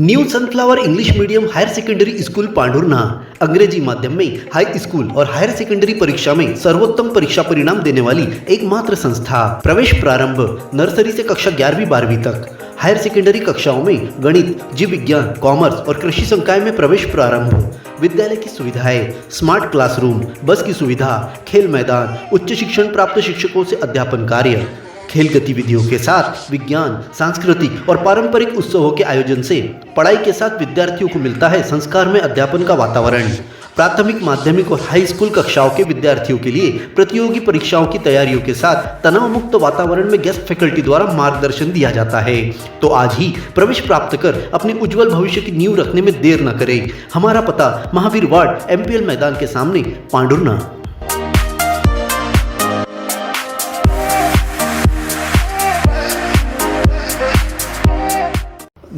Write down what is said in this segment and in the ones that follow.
New sunflower English medium higher secondary school Pandhurna अंग्रेजी माध्यम में हाई स्कूल और हायर सेकेंडरी परीक्षा में सर्वोत्तम परीक्षा परिणाम देने वाली एकमात्र संस्था। प्रवेश प्रारंभ नर्सरी से कक्षा 11वीं-12वीं तक। हायर सेकेंडरी कक्षाओं में गणित, जीव विज्ञान, कॉमर्स और कृषि संकाय में प्रवेश प्रारंभ। विद्यालय की सुविधाएं, स्मार्ट क्लासरूम, बस की सुविधा, खेल मैदान, उच्च शिक्षण प्राप्त शिक्षकों से अध्यापन कार्य, खेल गतिविधियों के साथ विज्ञान, सांस्कृतिक और पारंपरिक उत्सवों के आयोजन से पढ़ाई के साथ विद्यार्थियों को मिलता है संस्कार में अध्यापन का वातावरण। प्राथमिक, माध्यमिक और हाई स्कूल कक्षाओं के विद्यार्थियों के लिए प्रतियोगी परीक्षाओं की तैयारियों के साथ तनाव मुक्त वातावरण में गेस्ट फैकल्टी द्वारा मार्गदर्शन दिया जाता है। तो आज ही प्रवेश प्राप्त कर अपने उज्जवल भविष्य की नींव रखने में देर न करें। हमारा पता महावीर वार्ड, MPL मैदान के सामने, पांढुर्णा।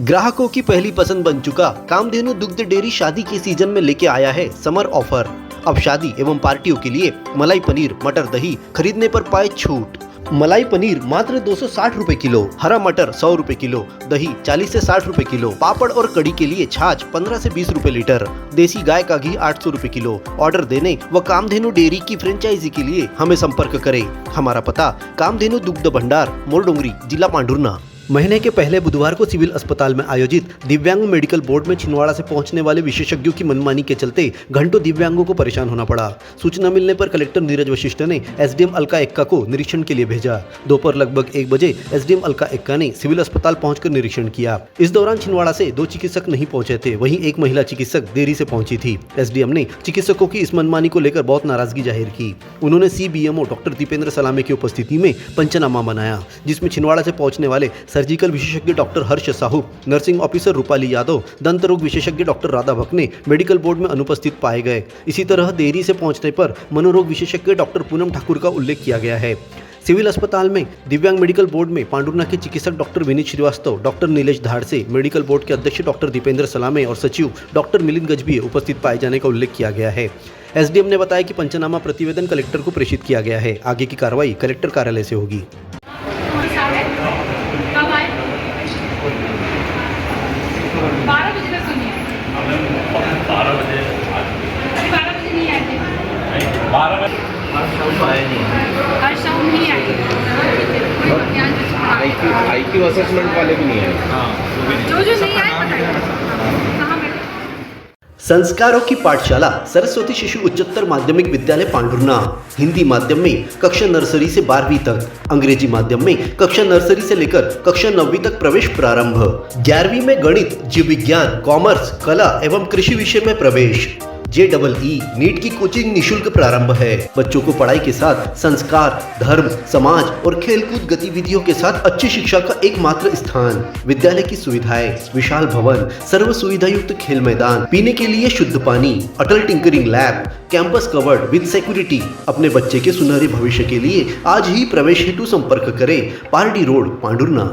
ग्राहकों की पहली पसंद बन चुका कामधेनु दुग्ध डेयरी शादी के सीजन में लेके आया है समर ऑफर। अब शादी एवं पार्टियों के लिए मलाई पनीर, मटर दही खरीदने पर पाए छूट। मलाई पनीर मात्र 260 रुपए किलो, हरा मटर 100 रुपए किलो, दही 40 से 60 रुपए किलो, पापड़ और कड़ी के लिए छाछ 15 से 20 रुपए लीटर, देसी गाय का घी 800 रुपए किलो। ऑर्डर देने व कामधेनु डेयरी की फ्रेंचाइजी के लिए हमें संपर्क करें। हमारा पता कामधेनु दुग्ध भंडार, मोरडोंगरी, जिला पांढुर्णा। महीने के पहले बुधवार को सिविल अस्पताल में आयोजित दिव्यांग मेडिकल बोर्ड में छिंदवाड़ा से पहुंचने वाले विशेषज्ञों की मनमानी के चलते घंटों दिव्यांगों को परेशान होना पड़ा। सूचना मिलने पर कलेक्टर नीरज वशिष्ठ ने SDM अलका एक्का को निरीक्षण के लिए भेजा। दोपहर लगभग 1 बजे SDM अलका एक्का ने सिविल अस्पताल पहुंचकर निरीक्षण किया। इस दौरान छिंदवाड़ा से 2 चिकित्सक नहीं पहुंचे थे, वहीं एक महिला चिकित्सक देरी से पहुंची थी। SDM ने चिकित्सकों की इस मनमानी को लेकर बहुत नाराजगी जाहिर की। उन्होंने CBMO डॉक्टर दीपेंद्र सलामे की उपस्थिति में पंचनामा बनाया, जिसमें छिंदवाड़ा से पहुंचने वाले सर्जिकल विशेषज्ञ डॉक्टर हर्ष साहू, नर्सिंग ऑफिसर रूपाली यादव, दंत रोग विशेषज्ञ डॉक्टर राधा भकने मेडिकल बोर्ड में अनुपस्थित पाए गए। इसी तरह देरी से पहुंचने पर मनोरोग विशेषज्ञ डॉक्टर पूनम ठाकुर का उल्लेख किया गया है। सिविल अस्पताल में दिव्यांग मेडिकल बोर्ड में पांढुर्णा के चिकित्सक doctor Vineet Shrivastava, doctor Nilesh Dhadse, medical board के अध्यक्ष डॉक्टर दीपेंद्र सलामे और सचिव डॉक्टर मिलिंद गजबी उपस्थित पाए जाने का उल्लेख किया गया है। SDM ने बताया कि पंचनामा प्रतिवेदन कलेक्टर को प्रेषित किया गया है। आगे की कार्रवाई कलेक्टर कार्यालय से होगी। 12 बजे तक सुनिए। 12 बजे नहीं आए थे। 12 बजे आज शाम नहीं आए। IQ असेसमेंट वाले भी नहीं आए। जो नहीं आए बताइए कहाँ बैठे। संस्कारों की पाठशाला सरस्वती शिशु उच्चतर माध्यमिक विद्यालय पांढुर्णा। हिंदी माध्यम में कक्षा नर्सरी से 12वीं तक, अंग्रेजी माध्यम में कक्षा नर्सरी से लेकर कक्षा 9वीं तक प्रवेश प्रारंभ। 11वीं में गणित, जीव विज्ञान, कॉमर्स, कला एवं कृषि विषय में प्रवेश। JEE नीट की कोचिंग निशुल्क प्रारंभ है। बच्चों को पढ़ाई के साथ संस्कार, धर्म, समाज और खेलकूद गतिविधियों के साथ अच्छी शिक्षा का एकमात्र स्थान। विद्यालय की सुविधाएं, विशाल भवन, सर्व सुविधा युक्त खेल मैदान, पीने के लिए शुद्ध पानी, Atal tinkering lab, campus covered with security. अपने बच्चे के सुनहरे भविष्य के लिए आज ही प्रवेश हेतु संपर्क करें। Party road, Pandhurna.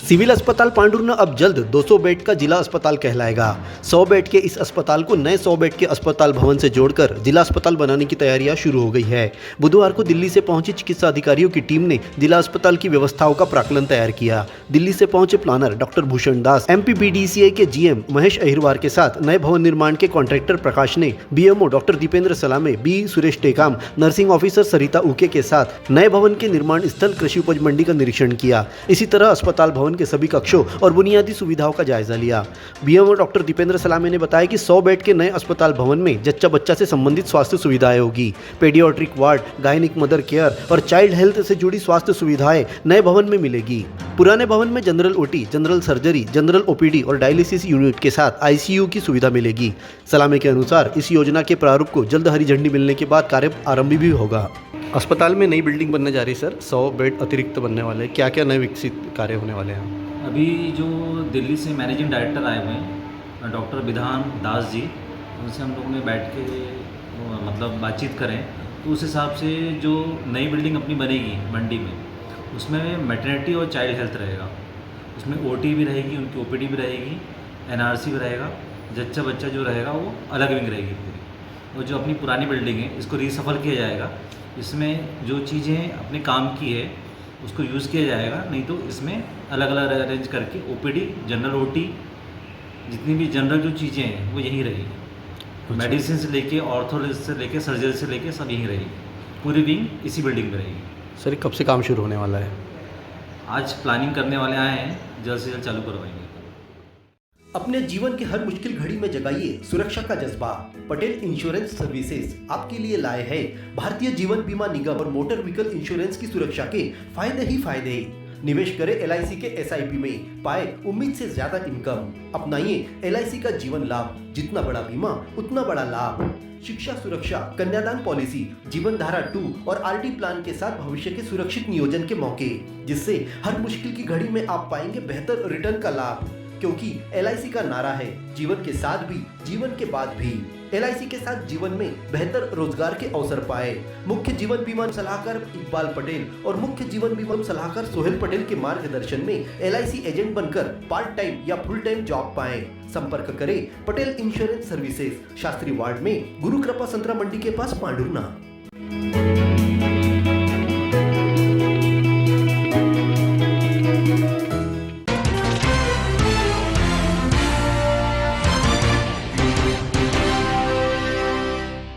सिविल अस्पताल पांढुर्णा अब जल्द 200 बेड का जिला अस्पताल कहलाएगा। 100 बेड के इस अस्पताल को नए 100 बेड के अस्पताल भवन से जोड़कर जिला अस्पताल बनाने की तैयारियां शुरू हो गई है। बुधवार को दिल्ली से पहुंची चिकित्सा अधिकारियों की टीम ने जिला अस्पताल की व्यवस्थाओं का प्राक्कलन तैयार किया। दिल्ली से पहुंचे प्लानर डॉक्टर भूषण दास, MPBDCA के GM महेश अहिरवार के साथ नए भवन निर्माण के कॉन्ट्रैक्टर प्रकाश ने BMO doctor Dipendra Salame, B Suresh Tekam, nursing officer Sarita Uke के साथ नए भवन के निर्माण स्थल कृषि उपज मंडी का निरीक्षण किया। इसी तरह अस्पताल भवन के सभी कक्षों और बुनियादी सुविधाओं का जायजा लिया। BMO डॉक्टर दीपेंद्र सलामे ने बताया कि 100 बेड के नए अस्पताल भवन में जच्चा बच्चा से संबंधित स्वास्थ्य सुविधाएं होगी। Paediatric ward, gynaec mother care और चाइल्ड हेल्थ से जुड़ी स्वास्थ्य सुविधाएं नए भवन में मिलेगी। पुराने भवन में general OT, general surgery, general OPD और डायलिसिस यूनिट के साथ ICU की सुविधा मिलेगी। सलामे के अनुसार इस योजना के प्रारूप को जल्द हरी झंडी मिलने के बाद कार्य आरंभ भी होगा। अस्पताल में नई बिल्डिंग बनने जा रही है सर, 100 बेड अतिरिक्त बनने वाले, क्या क्या नए विकसित कार्य होने वाले हैं? अभी जो दिल्ली से मैनेजिंग डायरेक्टर आए हुए हैं डॉक्टर विधान दास जी, उनसे हम लोग ने बैठ के मतलब बातचीत करें तो उस हिसाब से जो नई बिल्डिंग अपनी बनेगी मंडी में, उसमें मैटरनिटी और चाइल्ड हेल्थ रहेगा, उसमें OT भी रहेगी, उनकी OPD भी रहेगी, NRC भी रहेगा, जच्चा बच्चा जो रहेगा वो अलग विंग रहेगी पूरी। और जो अपनी पुरानी बिल्डिंग है इसको रीसफल किया जाएगा, इसमें जो चीज़ें अपने काम की है उसको यूज़ किया जाएगा, नहीं तो इसमें अलग अलग अरेंज करके ओपीडी, जनरल ओटी, जितनी भी जनरल जो चीज़ें हैं वो यहीं रहेगी। मेडिसिन से लेके ऑर्थोलॉजिस्ट से लेके सर्जरी से लेके सब यहीं रहेगी। पूरी विंग इसी बिल्डिंग में रहेगी। सर कब से काम शुरू होने वाला है? आज प्लानिंग करने वाले आए हैं, जल्द से जल्द चालू करवाएंगे। अपने जीवन के हर मुश्किल घड़ी में जगाइए सुरक्षा का जज्बा। पटेल इंश्योरेंस सर्विसेज आपके लिए लाए हैं भारतीय जीवन बीमा निगम और मोटर व्हीकल इंश्योरेंस की सुरक्षा के फायदे ही फायदे। निवेश करें LIC के SIP में, पाए उम्मीद से ज्यादा इनकम। अपनाइए LIC का जीवन लाभ, जितना बड़ा बीमा उतना बड़ा लाभ। शिक्षा सुरक्षा, कन्यादान पॉलिसी, जीवन धारा 2 और RD प्लान के साथ भविष्य के सुरक्षित नियोजन के मौके, जिससे हर मुश्किल की घड़ी में आप पाएंगे बेहतर रिटर्न का लाभ। क्योंकि LIC का नारा है जीवन के साथ भी जीवन के बाद भी। LIC के साथ जीवन में बेहतर रोजगार के अवसर पाए। मुख्य जीवन बीमा सलाहकार इकबाल पटेल और मुख्य जीवन बीमा सलाहकार सोहेल पटेल के मार्गदर्शन में LIC एजेंट बनकर पार्ट टाइम या फुल टाइम जॉब पाएं। संपर्क करें Patel insurance services, Shastri ward में, गुरु कृपा संतरा मंडी के पास, पांडुरना।